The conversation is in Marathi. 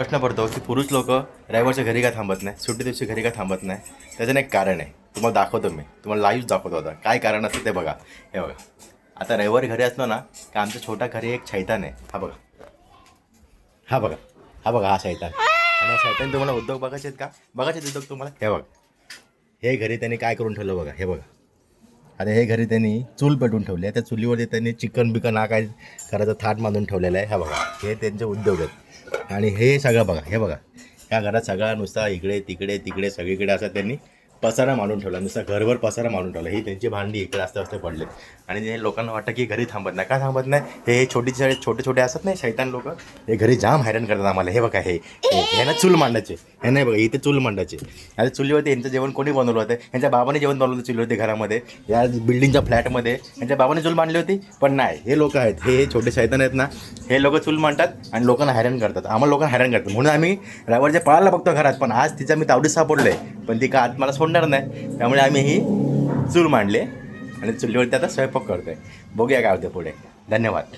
प्रश्न पडतो की पुरुष लोक रविवारच्या घरी का थांबत नाही, सुट्टी दिवशी घरी का थांबत नाही. त्याचं एक कारण आहे, तुम्हाला दाखवतो मी, तुम्हाला लाईव्ह दाखवतो. आता काय कारण असतं ते बघा. हे बघा, आता रविवारी घरी असलो ना का आमच्या छोटा घरी एक शैतान आहे. हा बघा, हा बघा, हा बघा, हा शैतान. आणि हा शैतान तुम्हाला उद्योग बघायचे आहेत का? बघायचे आहेत उद्योग तुम्हाला? हे बघा, हे घरी त्यांनी काय करून ठेवलं बघा. हे बघा, आता हे घरी त्यांनी चूल पेटून ठेवली आहे. त्या चुलीवरती त्यांनी चिकन बिकन हा काय करायचं थाट बांधून ठेवलेलं आहे. हा बघा, हे त्यांचे उद्योग आहेत. आणि हे सगळं बघा, हे बघा, ह्या घरात सगळा नुसता इकडे तिकडे तिकडे सगळीकडे असं त्यांनी पसारा मांडून ठेवला, नुसता घरभर पसारा मांडून ठेवला. ही त्यांची भांडी इकडे असते असते पडले. आणि हे लोकांना वाटतं की घरी थांबत नाही. का थांबत नाही? हे छोटे छोटे असतात नाही शैतान लोक, हे घरी जाम हैराण करतात आम्हाला. हे बघा, हे ना चूल मांडायचे, हे नाही बघा, इथे चूल मांडायचे. आता चुलीवरती यांचं जेवण कोणी बनवलं होतं? यांच्या बाबाने जेवण बनवलं होतं चुलीवरती घरामध्ये, या बिल्डिंगच्या फ्लॅटमध्ये यांच्या बाबाने चूल मांडली होती. पण नाही, हे लोक आहेत, हे छोटे शैतान आहेत ना, हे लोक चूल मांडतात आणि लोकांना हैराण करतात. आम्हाला लोकांना हैराण करतात म्हणून आम्ही रविवारच्या पळायला बघतो घरात. पण आज तिचा मी तावडीत सापडलो आहे, पण ती का आत मला सोडणार नाही. त्यामुळे आम्ही ही चूल मांडले आणि चुलीवरती आता स्वयंपाक करतो आहे. बघूया काय होतं पुढे. धन्यवाद.